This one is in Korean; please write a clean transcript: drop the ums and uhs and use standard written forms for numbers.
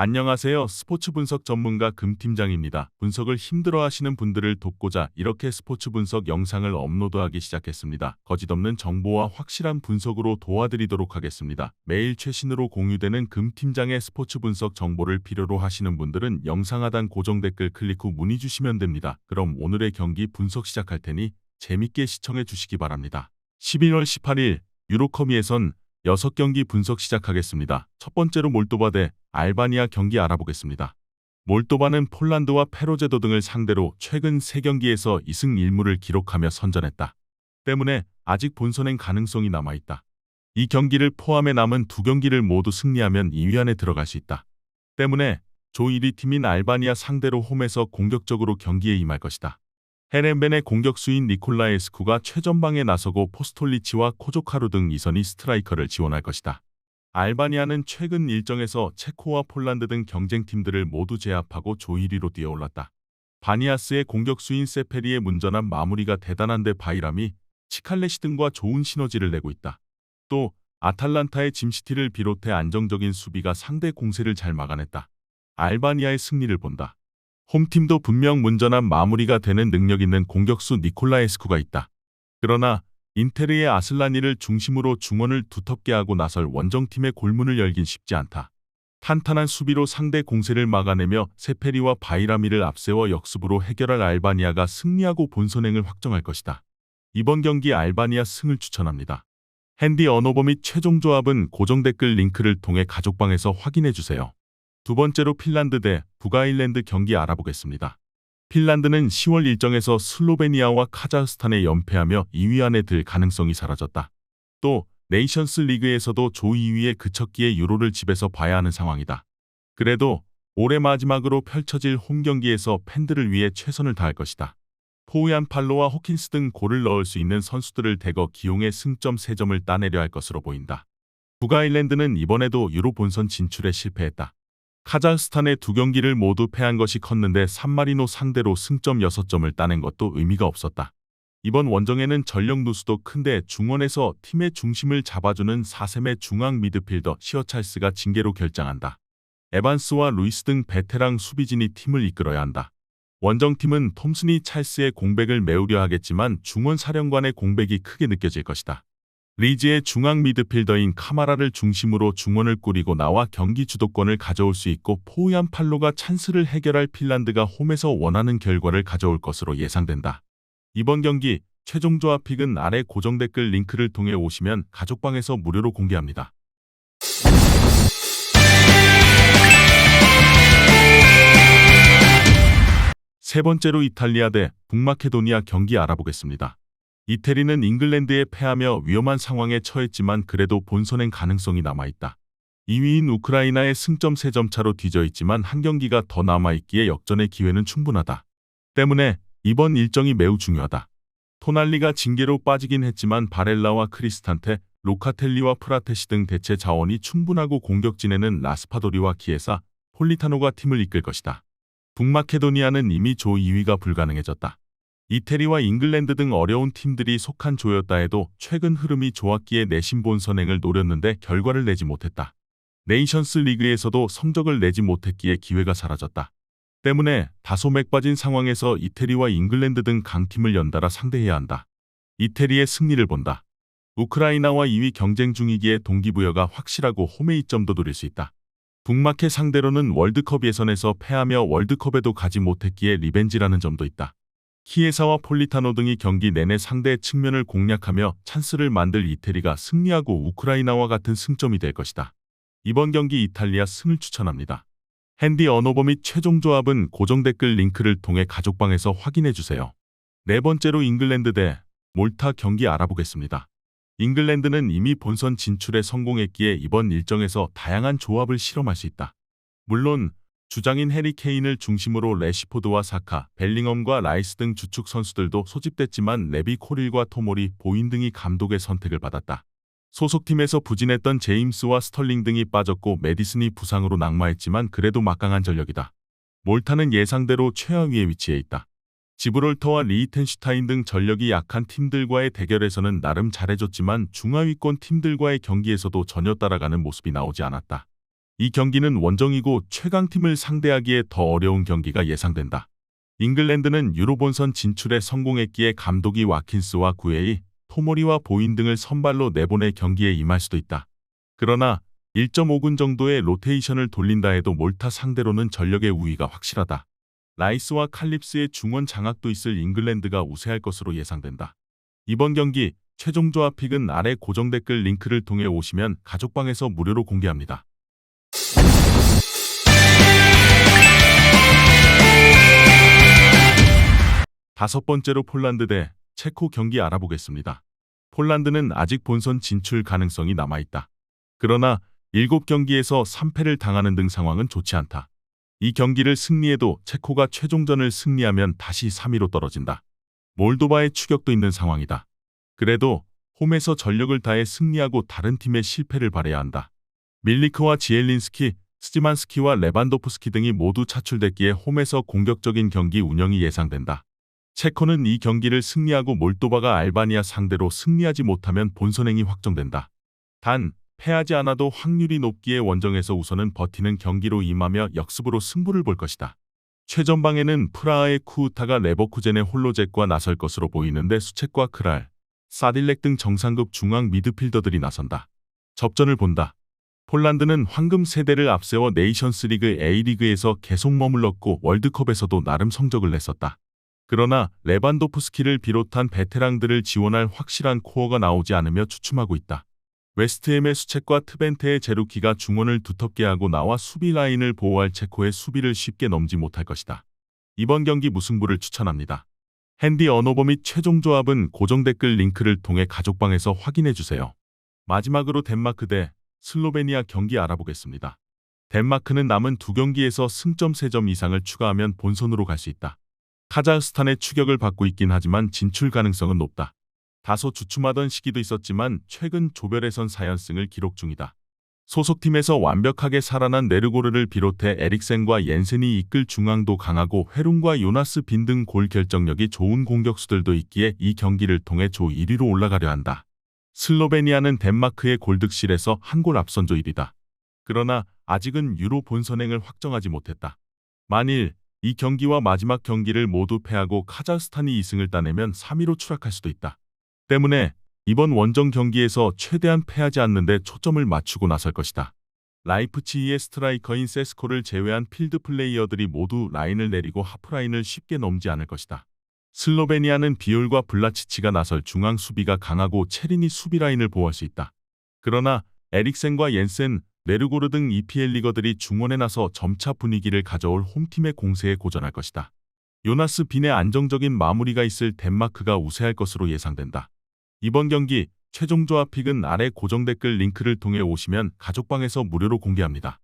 안녕하세요. 스포츠 분석 전문가 금팀장입니다. 분석을 힘들어하시는 분들을 돕고자 이렇게 스포츠 분석 영상을 업로드하기 시작했습니다. 거짓없는 정보와 확실한 분석으로 도와드리도록 하겠습니다. 매일 최신으로 공유되는 금팀장의 스포츠 분석 정보를 필요로 하시는 분들은 영상 하단 고정 댓글 클릭 후 문의 주시면 됩니다. 그럼 오늘의 경기 분석 시작할 테니 재밌게 시청해 주시기 바랍니다. 11월 18일 유로컵 예선 6경기 분석 시작하겠습니다. 첫 번째로 몰도바 대 알바니아 경기 알아보겠습니다. 몰도바는 폴란드와 페로제도 등을 상대로 최근 3경기에서 2승 1무를 기록하며 선전했다. 때문에 아직 본선행 가능성이 남아있다. 이 경기를 포함해 남은 2경기를 모두 승리하면 2위 안에 들어갈 수 있다. 때문에 조 1위 팀인 알바니아 상대로 홈에서 공격적으로 경기에 임할 것이다. 헤렌벤의 공격수인 니콜라에스쿠가 최전방에 나서고 포스톨리치와 코조카루 등 이선희 스트라이커를 지원할 것이다. 알바니아는 최근 일정에서 체코와 폴란드 등 경쟁팀들을 모두 제압하고 조 1위로 뛰어올랐다. 바니아스의 공격수인 세페리의 문전한 마무리가 대단한데 바이람이 치칼레시 등과 좋은 시너지를 내고 있다. 또 아탈란타의 짐시티를 비롯해 안정적인 수비가 상대 공세를 잘 막아냈다. 알바니아의 승리를 본다. 홈팀도 분명 문전한 마무리가 되는 능력 있는 공격수 니콜라에스쿠가 있다. 그러나 인테르의 아슬라니를 중심으로 중원을 두텁게 하고 나설 원정팀의 골문을 열긴 쉽지 않다. 탄탄한 수비로 상대 공세를 막아내며 세페리와 바이라미를 앞세워 역습으로 해결할 알바니아가 승리하고 본선행을 확정할 것이다. 이번 경기 알바니아 승을 추천합니다. 핸디 언어버 및 최종 조합은 고정 댓글 링크를 통해 가족방에서 확인해주세요. 두 번째로 핀란드 대 북아일랜드 경기 알아보겠습니다. 핀란드는 10월 일정에서 슬로베니아와 카자흐스탄에 연패하며 2위 안에 들 가능성이 사라졌다. 또 네이션스 리그에서도 조 2위에 그쳤기에 유로를 집에서 봐야 하는 상황이다. 그래도 올해 마지막으로 펼쳐질 홈경기에서 팬들을 위해 최선을 다할 것이다. 포우얀 팔로와 호킨스 등 골을 넣을 수 있는 선수들을 대거 기용해 승점 3점을 따내려 할 것으로 보인다. 북아일랜드는 이번에도 유로 본선 진출에 실패했다. 카자흐스탄의 2경기를 모두 패한 것이 컸는데 산마리노 상대로 승점 6점을 따낸 것도 의미가 없었다. 이번 원정에는 전력 누수도 큰데 중원에서 팀의 중심을 잡아주는 4셈의 중앙 미드필더 시어찰스가 징계로 결장한다. 에반스와 루이스 등 베테랑 수비진이 팀을 이끌어야 한다. 원정팀은 톰슨이 찰스의 공백을 메우려 하겠지만 중원 사령관의 공백이 크게 느껴질 것이다. 리즈의 중앙 미드필더인 카마라를 중심으로 중원을 꾸리고 나와 경기 주도권을 가져올 수 있고 포우얀 팔로가 찬스를 해결할 핀란드가 홈에서 원하는 결과를 가져올 것으로 예상된다. 이번 경기 최종 조합 픽은 아래 고정 댓글 링크를 통해 오시면 가족방에서 무료로 공개합니다. 세 번째로 이탈리아 대 북마케도니아 경기 알아보겠습니다. 이태리는 잉글랜드에 패하며 위험한 상황에 처했지만 그래도 본선행 가능성이 남아있다. 2위인 우크라이나의 승점 3점 차로 뒤져있지만 한 경기가 더 남아있기에 역전의 기회는 충분하다. 때문에 이번 일정이 매우 중요하다. 토날리가 징계로 빠지긴 했지만 바렐라와 크리스탄테, 로카텔리와 프라테시 등 대체 자원이 충분하고 공격진에는 라스파도리와 키에사, 폴리타노가 팀을 이끌 것이다. 북마케도니아는 이미 조 2위가 불가능해졌다. 이태리와 잉글랜드 등 어려운 팀들이 속한 조였다 해도 최근 흐름이 좋았기에 내신 본선행을 노렸는데 결과를 내지 못했다. 네이션스 리그에서도 성적을 내지 못했기에 기회가 사라졌다. 때문에 다소 맥 빠진 상황에서 이태리와 잉글랜드 등 강팀을 연달아 상대해야 한다. 이태리의 승리를 본다. 우크라이나와 2위 경쟁 중이기에 동기부여가 확실하고 홈에 이점도 노릴 수 있다. 북마케 상대로는 월드컵 예선에서 패하며 월드컵에도 가지 못했기에 리벤지라는 점도 있다. 키에사와 폴리타노 등이 경기 내내 상대의 측면을 공략하며 찬스를 만들 이태리가 승리하고 우크라이나와 같은 승점이 될 것이다. 이번 경기 이탈리아 승을 추천합니다. 핸디 언어버 및 최종 조합은 고정 댓글 링크를 통해 가족방에서 확인해주세요. 네 번째로 잉글랜드 대 몰타 경기 알아보겠습니다. 잉글랜드는 이미 본선 진출에 성공했기에 이번 일정에서 다양한 조합을 실험할 수 있다. 물론 주장인 해리 케인을 중심으로 레시포드와 사카, 벨링엄과 라이스 등 주축 선수들도 소집됐지만 레비 코릴과 토모리, 보인 등이 감독의 선택을 받았다. 소속팀에서 부진했던 제임스와 스털링 등이 빠졌고 메디슨이 부상으로 낙마했지만 그래도 막강한 전력이다. 몰타는 예상대로 최하위에 위치해 있다. 지브롤터와 리히텐슈타인 등 전력이 약한 팀들과의 대결에서는 나름 잘해줬지만 중하위권 팀들과의 경기에서도 전혀 따라가는 모습이 나오지 않았다. 이 경기는 원정이고 최강팀을 상대하기에 더 어려운 경기가 예상된다. 잉글랜드는 유로 본선 진출에 성공했기에 감독이 와킨스와 구에이, 토모리와 보인 등을 선발로 내보내 경기에 임할 수도 있다. 그러나 1.5군 정도의 로테이션을 돌린다 해도 몰타 상대로는 전력의 우위가 확실하다. 라이스와 칼립스의 중원 장악도 있을 잉글랜드가 우세할 것으로 예상된다. 이번 경기 최종 조합픽은 아래 고정 댓글 링크를 통해 오시면 가족방에서 무료로 공개합니다. 다섯 번째로 폴란드 대 체코 경기 알아보겠습니다. 폴란드는 아직 본선 진출 가능성이 남아있다. 그러나 7경기에서 3패를 당하는 등 상황은 좋지 않다. 이 경기를 승리해도 체코가 최종전을 승리하면 다시 3위로 떨어진다. 몰도바의 추격도 있는 상황이다. 그래도 홈에서 전력을 다해 승리하고 다른 팀의 실패를 바라야 한다. 밀리크와 지엘린스키, 스지만스키와 레반도프스키 등이 모두 차출됐기에 홈에서 공격적인 경기 운영이 예상된다. 체코는 이 경기를 승리하고 몰도바가 알바니아 상대로 승리하지 못하면 본선행이 확정된다. 단, 패하지 않아도 확률이 높기에 원정에서 우선은 버티는 경기로 임하며 역습으로 승부를 볼 것이다. 최전방에는 프라하의 쿠우타가 레버쿠젠의 홀로젝과 나설 것으로 보이는데 수책과 크랄, 사딜렉 등 정상급 중앙 미드필더들이 나선다. 접전을 본다. 폴란드는 황금 세대를 앞세워 네이션스리그 A리그에서 계속 머물렀고 월드컵에서도 나름 성적을 냈었다. 그러나 레반도프스키를 비롯한 베테랑들을 지원할 확실한 코어가 나오지 않으며 주춤하고 있다. 웨스트햄의 수책과 트벤테의 제루키가 중원을 두텁게 하고 나와 수비 라인을 보호할 체코의 수비를 쉽게 넘지 못할 것이다. 이번 경기 무승부를 추천합니다. 핸디 언어버 및 최종 조합은 고정 댓글 링크를 통해 가족방에서 확인해주세요. 마지막으로 덴마크 대 슬로베니아 경기 알아보겠습니다. 덴마크는 남은 2경기에서 승점 3점 이상을 추가하면 본선으로 갈 수 있다. 카자흐스탄의 추격을 받고 있긴 하지만 진출 가능성은 높다. 다소 주춤하던 시기도 있었지만 최근 조별예선 4연승을 기록 중이다. 소속팀에서 완벽하게 살아난 네르고르를 비롯해 에릭센과 옌센이 이끌 중앙도 강하고 헤룬과 요나스 빈 등 골 결정력이 좋은 공격수들도 있기에 이 경기를 통해 조 1위로 올라가려 한다. 슬로베니아는 덴마크의 골득실에서 한 골 앞선 조 1위다. 그러나 아직은 유로 본선행을 확정하지 못했다. 만일 이 경기와 마지막 경기를 모두 패하고 카자흐스탄이 2승을 따내면 3위로 추락할 수도 있다. 때문에 이번 원정 경기에서 최대한 패하지 않는 데 초점을 맞추고 나설 것이다. 라이프치히의 스트라이커인 세스코를 제외한 필드 플레이어들이 모두 라인을 내리고 하프라인을 쉽게 넘지 않을 것이다. 슬로베니아는 비올과 블라치치가 나설 중앙 수비가 강하고 체린이 수비 라인을 보호할 수 있다. 그러나 에릭센과 옌센, 네르고르 등 EPL 리거들이 중원에 나서 점차 분위기를 가져올 홈팀의 공세에 고전할 것이다. 요나스 빈의 안정적인 마무리가 있을 덴마크가 우세할 것으로 예상된다. 이번 경기 최종 조합픽은 아래 고정 댓글 링크를 통해 오시면 가족방에서 무료로 공개합니다.